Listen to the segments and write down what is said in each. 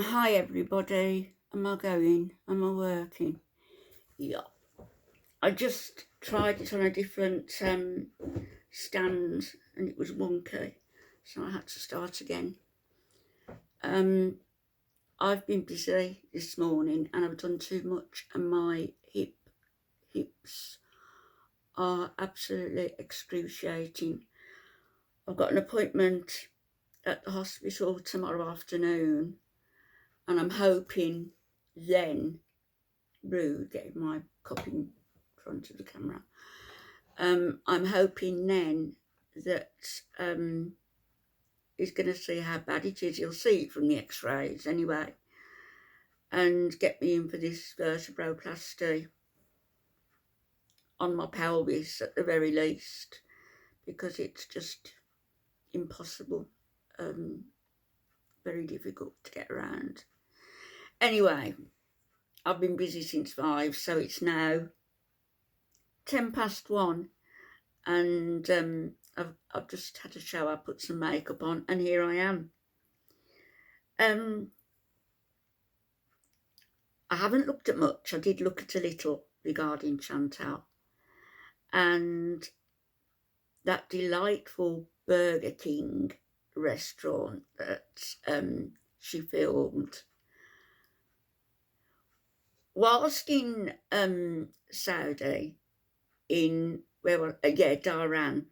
Hi everybody. Am I going? Am I working? Yeah. I just tried it on a different stand and it was wonky, so I had to start again. Um, I've been busy this morning and I've done too much, and my hips are absolutely excruciating. I've got an appointment at the hospital tomorrow afternoon, and I'm hoping then, rude getting my cup in front of the camera. I'm hoping then that he's going to see how bad it is. He'll see it from the x-rays anyway, and get me in for this vertebroplasty on my pelvis at the very least, because it's just impossible, very difficult to get around. Anyway, I've been busy since 5, so it's now 1:10, and I've just had a shower, put some makeup on, and here I am. I haven't looked at much. I did look at a little regarding Chantal and that delightful Burger King restaurant that she filmed. Whilst in Saudi, in Dhahran,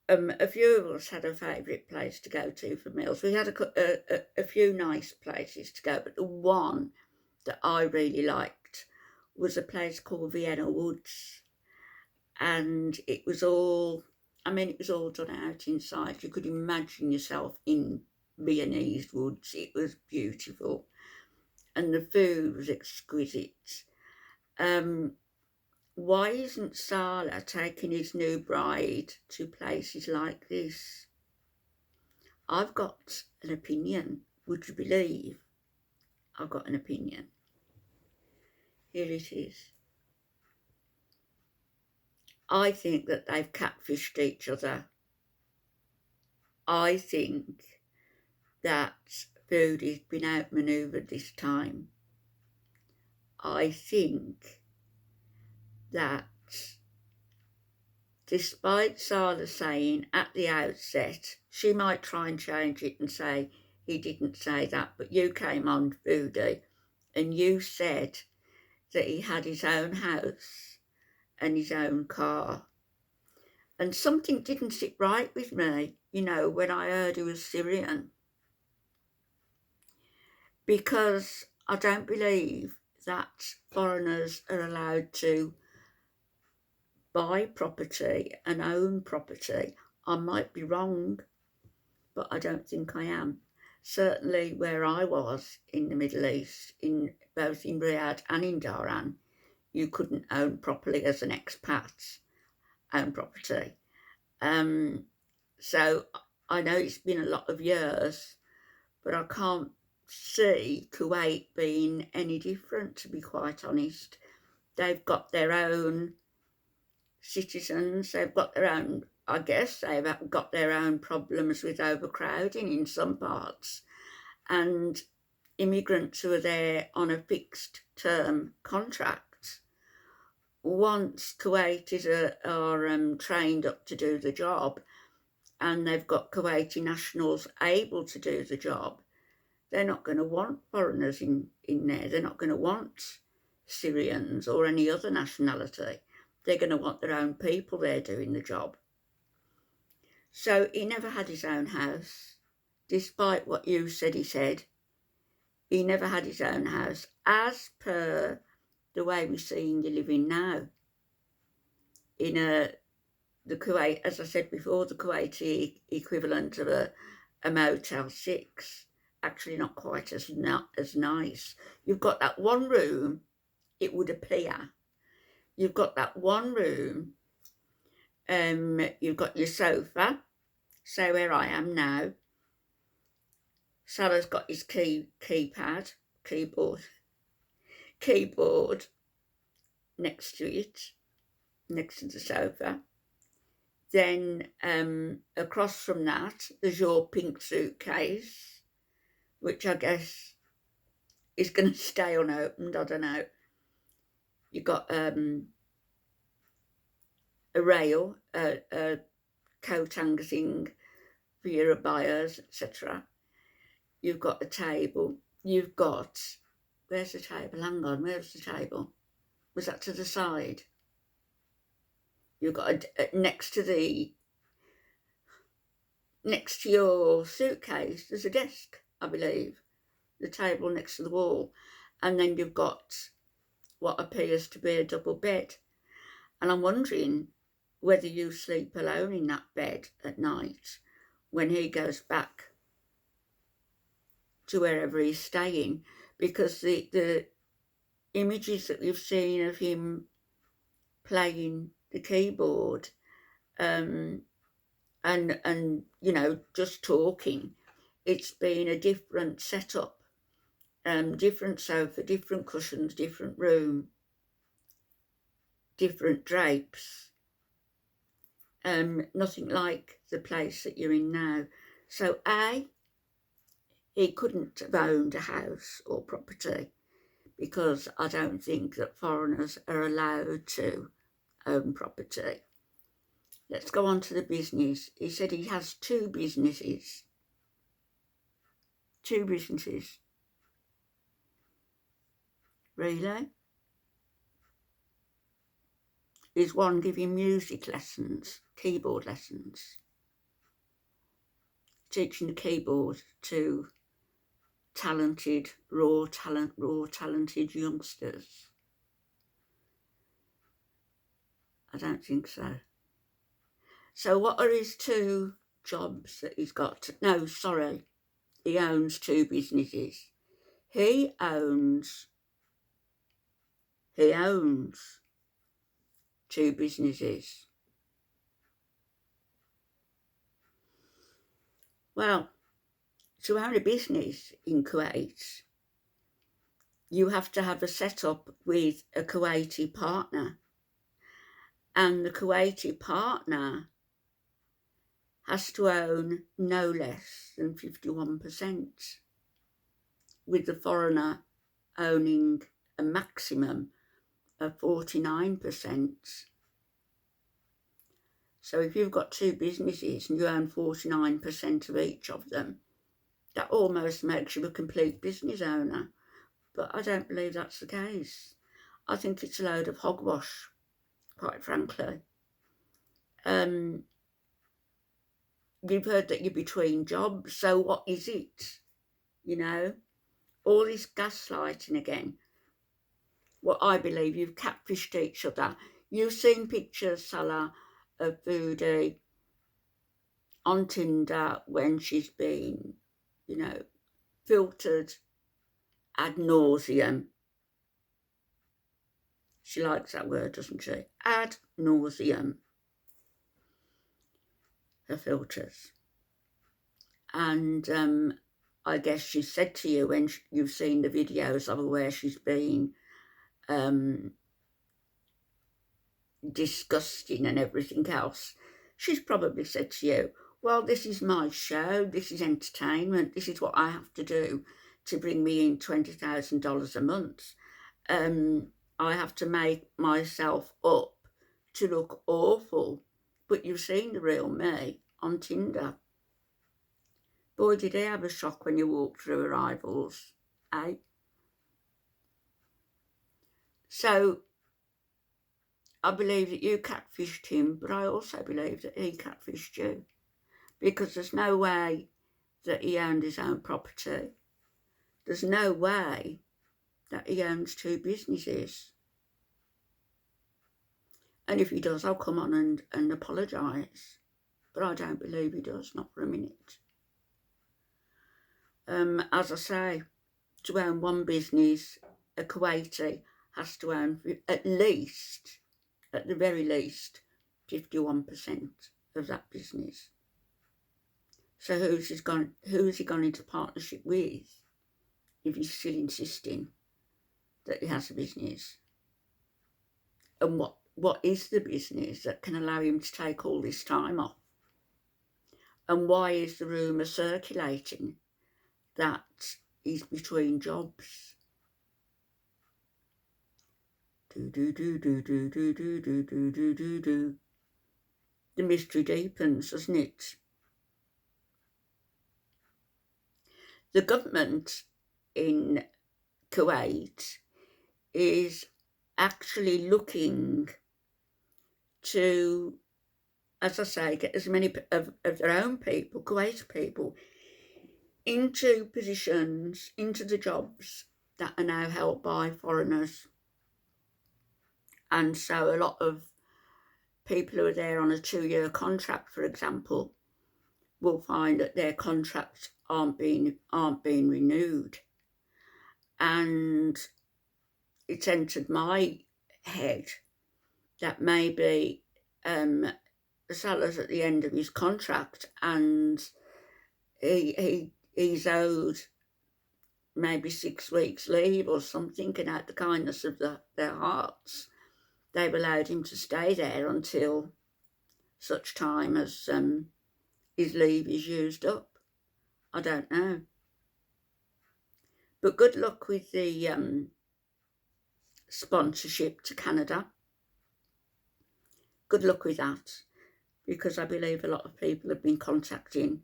a few of us had a favourite place to go to for meals. We had a few nice places to go, but the one that I really liked was a place called Vienna Woods. And it was all, it was all done out inside. You could imagine yourself in Viennese woods. It was beautiful. And the food was exquisite. Why isn't Salah taking his new bride to places like this? I've got an opinion. Would you believe I've got an opinion? Here it is. I think that they've catfished each other. I think that Foodie's been outmanoeuvred this time. I think that despite Salah saying at the outset, she might try and change it and say he didn't say that, but you came on Foodie and you said that he had his own house and his own car. And something didn't sit right with me, when I heard he was Syrian, because I don't believe that foreigners are allowed to buy property and own property. I might be wrong, but I don't think I am. Certainly where I was in the Middle East, in both in Riyadh and in Dhahran, you couldn't own properly as an expat, own property. So I know it's been a lot of years, but I can't see Kuwait being any different, to be quite honest. They've got their own citizens, they've got their own, I guess they've got their own problems with overcrowding in some parts, and immigrants who are there on a fixed term contract. Once Kuwaitis are trained up to do the job, and they've got Kuwaiti nationals able to do the job, they're not going to want foreigners in there. They're not going to want Syrians or any other nationality. They're going to want their own people there doing the job. So he never had his own house, despite what you said he said. He never had his own house, as per the way we're seeing you living now. In the Kuwait, as I said before, the Kuwaiti equivalent of a Motel 6. Actually not quite as nice. You've got that one room, it would appear. You've got that one room, you've got your sofa, so where I am now. Salah's got his keyboard next to it, next to the sofa. Then across from that, there's your pink suitcase which I guess is going to stay unopened. I don't know. You've got a rail, a coat hanger thing for your buyers, etc. You've got a table. You've got, where's the table? Hang on, where's the table? Was that to the side? You've got next to your suitcase, there's a desk, I believe. The table next to the wall. And then you've got what appears to be a double bed. And I'm wondering whether you sleep alone in that bed at night when he goes back to wherever he's staying, because the images that we've seen of him playing the keyboard and you know, just talking, it's been a different setup, different sofa, different cushions, different room, different drapes, nothing like the place that you're in now. So he couldn't have owned a house or property, because I don't think that foreigners are allowed to own property. Let's go on to the business. He said he has 2 businesses. 2 businesses. Really? Is one giving music lessons, keyboard lessons, teaching the keyboard to raw talented youngsters? I don't think so. So what are his 2 jobs that he's got? No, sorry. He owns 2 businesses. He owns 2 businesses. Well, to own a business in Kuwait, you have to have a setup with a Kuwaiti partner. And the Kuwaiti partner has to own no less than 51%, with the foreigner owning a maximum of 49%. So if you've got 2 businesses and you own 49% of each of them, that almost makes you a complete business owner. But I don't believe that's the case. I think it's a load of hogwash, quite frankly. You've heard that you're between jobs, so what is it? You know, all this gaslighting again. What I believe, you've catfished each other. You've seen pictures, Salah, of Foodie on Tinder when she's been, you know, filtered ad nauseum. She likes that word, doesn't she? Ad nauseum. Her filters. And I guess she said to you when you've seen the videos of her where she's been disgusting and everything else, she's probably said to you, well, this is my show, this is entertainment, this is what I have to do to bring me in $20,000 a month. I have to make myself up to look awful. But you've seen the real me on Tinder. Boy, did he have a shock when you walked through arrivals, eh? So I believe that you catfished him, but I also believe that he catfished you, because there's no way that he owned his own property. There's no way that he owns 2 businesses. And if he does, I'll come on and apologise. But I don't believe he does, not for a minute. As I say, to own one business, a Kuwaiti has to own at the very least, 51% of that business. So who's he gone into partnership with if he's still insisting that he has a business? And what is the business that can allow him to take all this time off? And why is the rumour circulating that is between jobs. The mystery deepens, doesn't it? The government in Kuwait is actually looking to, as I say, get as many of their own people, Kuwaiti people, into positions, into the jobs that are now held by foreigners. And so a lot of people who are there on a 2-year contract, for example, will find that their contracts aren't being renewed. And it's entered my head that maybe Salah's at the end of his contract and he's owed maybe 6 weeks leave or something, and out the kindness of their hearts, they've allowed him to stay there until such time as his leave is used up. I don't know. But good luck with the sponsorship to Canada. Good luck with that, because I believe a lot of people have been contacting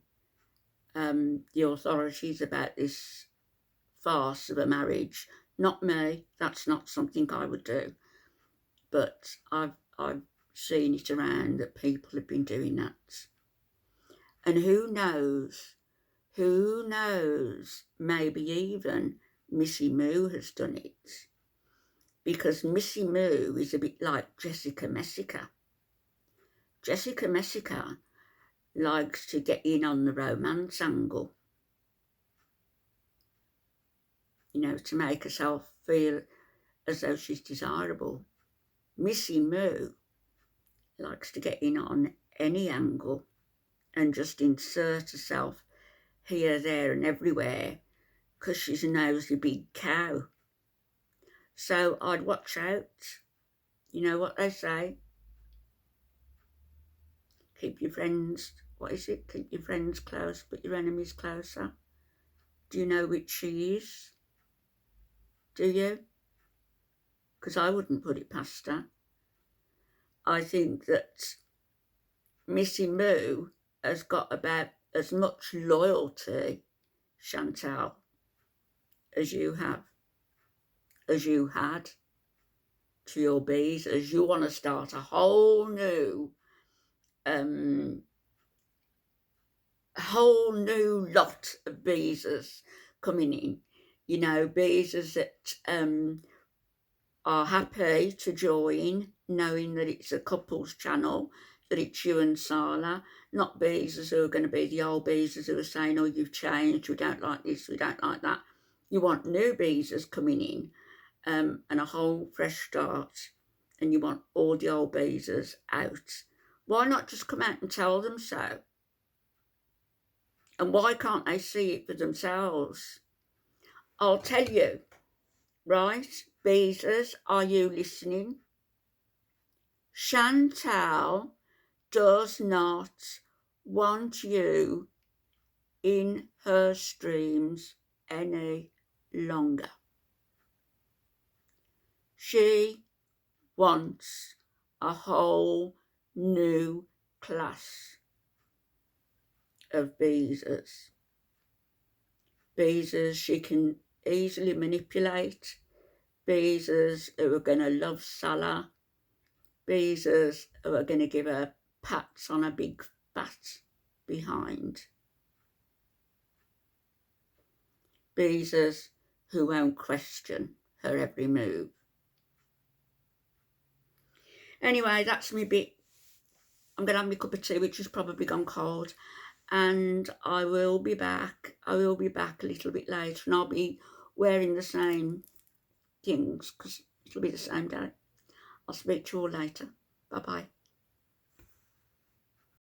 the authorities about this farce of a marriage. Not me, that's not something I would do. But I've seen it around that people have been doing that. And who knows, maybe even Missy Moo has done it. Because Missy Moo is a bit like Jessica Messica. Jessica Messica likes to get in on the romance angle, you know, to make herself feel as though she's desirable. Missy Moo likes to get in on any angle and just insert herself here, there and everywhere because she's a nosy big cow. So I'd watch out. You know what they say? Keep your friends, what is it? Keep your friends close, but your enemies closer. Do you know which she is? Do you? Because I wouldn't put it past her. I think that Missy Moo has got about as much loyalty, Chantal, as you have, as you had to your bees, as you want to start a whole new lot of bees coming in. You know, bees that are happy to join, knowing that it's a couples channel, that it's you and Salah, not bees who are going to be the old bees who are saying, oh, you've changed, we don't like this, we don't like that. You want new bees coming in and a whole fresh start, and you want all the old bees out. Why not just come out and tell them so? And why can't they see it for themselves? I'll tell you, right, beesers, are you listening? Chantal does not want you in her streams any longer. She wants a whole new class of beesers. Beesers she can easily manipulate, beesers who are going to love Salah, beesers who are going to give her pats on a big fat behind, beesers who won't question her every move. Anyway, that's me bit. I'm going to have my cup of tea, which has probably gone cold, and I will be back. I will be back a little bit later, and I'll be wearing the same things because it'll be the same day. I'll speak to you all later. Bye-bye.